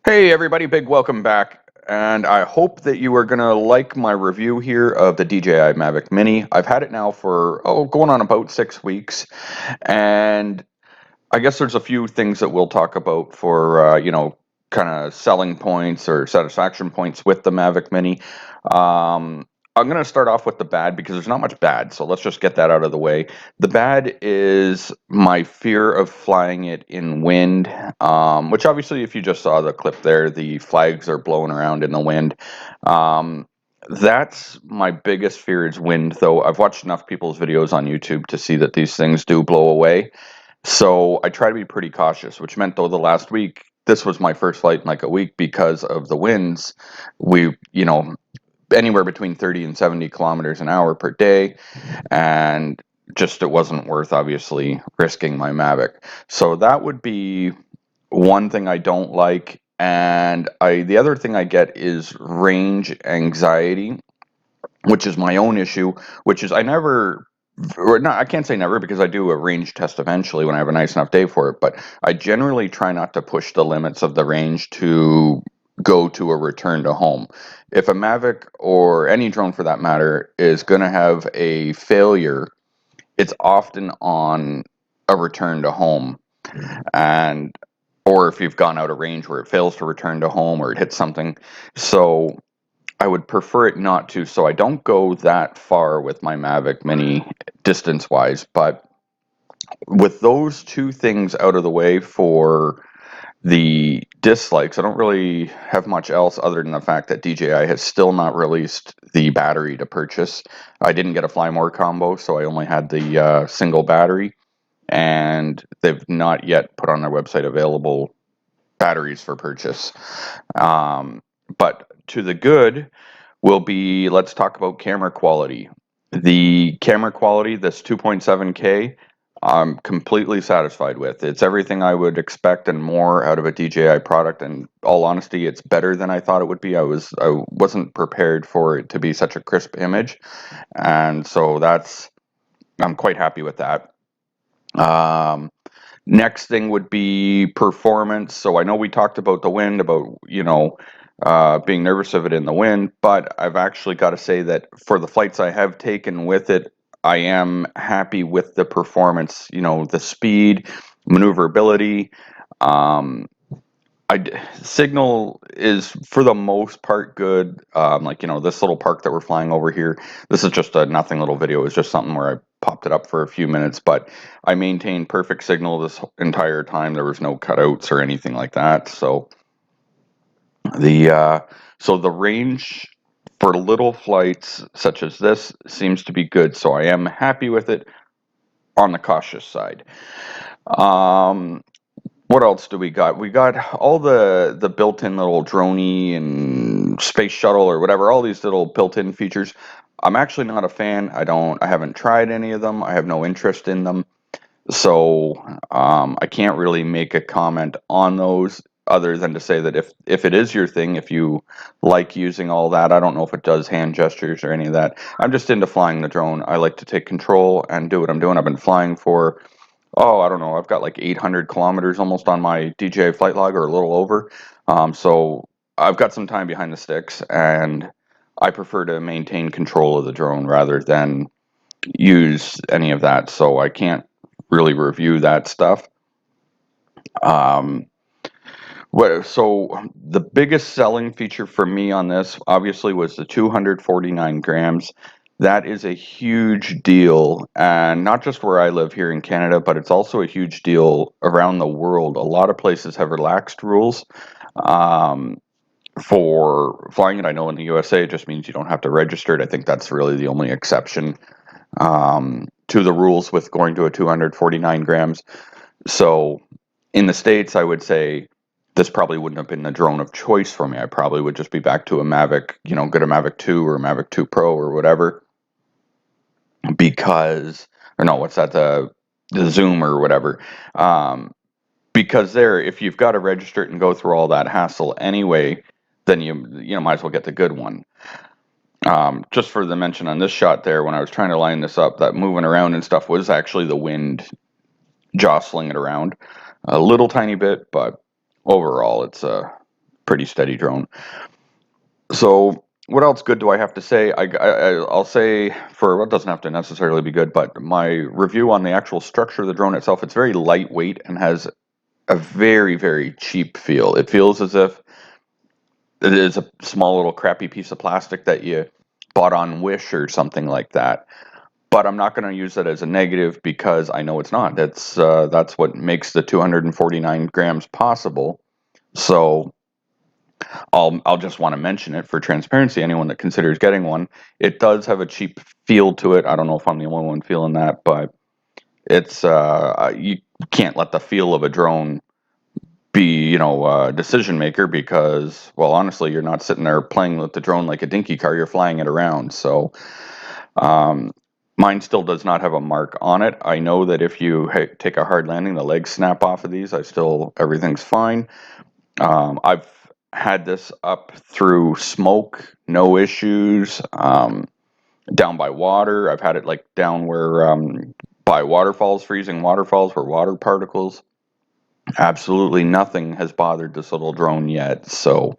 Hey everybody, big welcome back. And I hope that you are going to like my review here of the DJI Mavic Mini. I've had it now for, going on about 6 weeks. And I guess there's a few things that we'll talk about for, kind of selling points or satisfaction points with the Mavic Mini. I'm going to start off with the bad because there's not much bad, so let's just get that out of the way. The bad is my fear of flying it in wind, which obviously, if you just saw the clip there, the flags are blowing around in the wind. Um, that's my biggest fear is wind, though I've watched enough people's videos on YouTube to see that these things do blow away. So I try to be pretty cautious, which meant though the last week, this was my first flight in like a week because of the winds. We, anywhere between 30 and 70 kilometers an hour per day, and just it wasn't worth obviously risking my Mavic. So that would be one thing I don't like. And the other thing I get is range anxiety, which is my own issue, which is I never, or not, I can't say never because I do a range test eventually when I have a nice enough day for it, but I generally try not to push the limits of the range to go to a return to home. If a Mavic or any drone for that matter is going to have a failure, it's often on a return to home. And or if you've gone out of range where it fails to return to home or it hits something. So I would prefer it not to, so I don't go that far with my Mavic Mini distance-wise, but with those two things out of the way for the dislikes, I don't really have much else other than the fact that DJI has still not released the battery to purchase. I didn't get a Fly More combo, so I only had the single battery, and they've not yet put on their website available batteries for purchase. But to the good, will be, let's talk about camera quality. The camera quality, this 2.7K, I'm completely satisfied with. It's everything I would expect and more out of a DJI product. And all honesty, it's better than I thought it would be. I wasn't prepared for it to be such a crisp image, and so I'm quite happy with that. Um, Next thing would be performance. So I know we talked about the wind, about, being nervous of it in the wind, but I've actually got to say that for the flights I have taken with it, I am happy with the performance, the speed, maneuverability. Um, Signal is for the most part good. Like, this little park that we're flying over here, this is just a nothing little video. It's just something where I popped it up for a few minutes, but I maintained perfect signal this entire time. There was no cutouts or anything like that. The uh, so the range for little flights such as this seems to be good. So I am happy with it on the cautious side. Um, what else do we got? We got all the built-in little droney and space shuttle or whatever, all these little built-in features. I'm actually not a fan. I haven't tried any of them. I have no interest in them. So I can't really make a comment on those other than to say that if it is your thing, if you like using all that, I don't know if it does hand gestures or any of that. I'm just into flying the drone. I like to take control and do what I'm doing. I've been flying for, I don't know, I've got like 800 kilometers almost on my DJI flight log or a little over. So I've got some time behind the sticks, and I prefer to maintain control of the drone rather than use any of that. So I can't really review that stuff. Um, so the biggest selling feature for me on this obviously was the 249 grams. That is a huge deal, and not just where I live here in Canada, but it's also a huge deal around the world. A lot of places have relaxed rules um, for flying it. I know in the USA it just means you don't have to register it. I think that's really the only exception to the rules with going to a 249 grams. So in the States, I would say this probably wouldn't have been the drone of choice for me. I probably would just be back to a Mavic, get a Mavic 2 or a Mavic 2 Pro or whatever, because, or no, what's that, the Zoom or whatever. Because there, if you've got to register it and go through all that hassle anyway, then you might as well get the good one. Just for the mention on this shot there, when I was trying to line this up, that moving around and stuff was actually the wind jostling it around a little tiny bit, but overall pretty steady drone. So what else good do I have to say? I'll say, for what doesn't have to necessarily be good, but my review on the actual structure of the drone itself, it's very lightweight and has a very, very cheap feel. It feels as if it is a small little crappy piece of plastic that you bought on Wish or something like that. But I'm not going to use that as a negative because I know it's not. That's what makes the 249 grams possible. So I'll just want to mention it for transparency. Anyone that considers getting one, it does have a cheap feel to it. I don't know if I'm the only one feeling that, but it's you can't let the feel of a drone be, you know, a decision maker because, well, honestly, you're not sitting there playing with the drone like a dinky car. You're flying it around. So um, mine still does not have a mark on it. I know that if you take a hard landing, the legs snap off of these. Everything's fine. I've had this up through smoke, no issues. Down by water, I've had it like down where by waterfalls, freezing waterfalls, where water particles. Absolutely nothing has bothered this little drone yet. So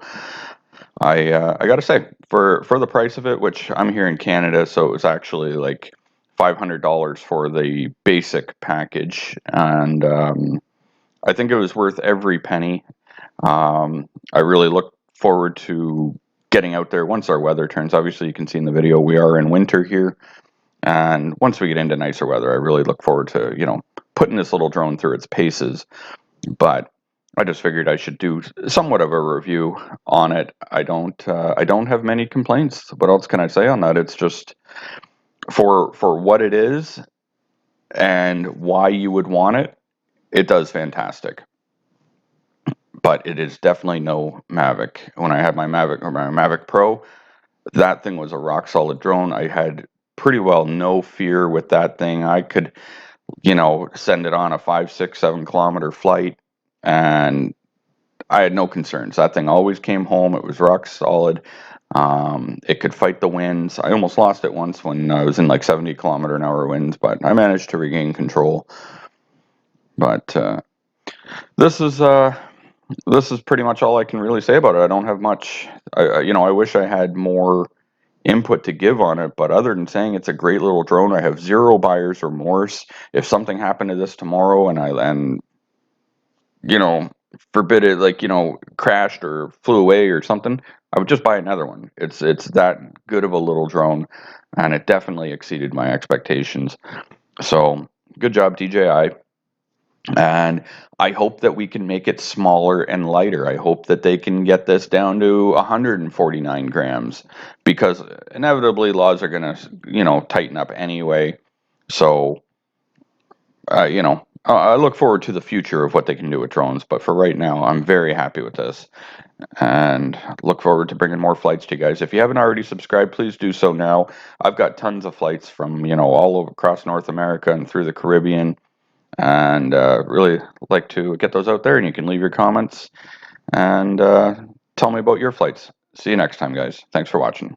I got to say, for the price of it, which I'm here in Canada, so it was actually like $500 for the basic package, and I think it was worth every penny. I really look forward to getting out there once our weather turns. Obviously, you can see in the video we are in winter here, and once we get into nicer weather, I really look forward to, you know, putting this little drone through its paces. But I just figured I should do somewhat of a review on it. I don't have many complaints. What else can I say on that? It's just for what it is and why you would want it. It does fantastic. But it is definitely no Mavic. When I had my Mavic Pro, that thing was a rock solid drone. I had pretty well no fear with that thing. I could, you know, send it on a 5, 6, 7 kilometer flight, and I had no concerns. That thing always came home. It was rock solid. It could fight the winds. I almost lost it once when I was in like 70 km/h winds, but I managed to regain control. But this is uh, this is pretty much all I can really say about it. I don't have much. You know, I wish I had more input to give on it, but other than saying it's a great little drone, I have zero buyer's remorse. If something happened to this tomorrow and you know, forbid it, like, you know, crashed or flew away or something, I would just buy another one. It's that good of a little drone, and it definitely exceeded my expectations. So good job, DJI. And I hope that we can make it smaller and lighter. I hope that they can get this down to 149 grams, because inevitably laws are going to, you know, tighten up anyway. So, you know, I look forward to the future of what they can do with drones. But for right now, I'm very happy with this, and look forward to bringing more flights to you guys. If you haven't already subscribed, please do so now. I've got tons of flights from, you know, all over across North America and through the Caribbean, and really like to get those out there. And you can leave your comments and tell me about your flights. See you next time, guys. Thanks for watching.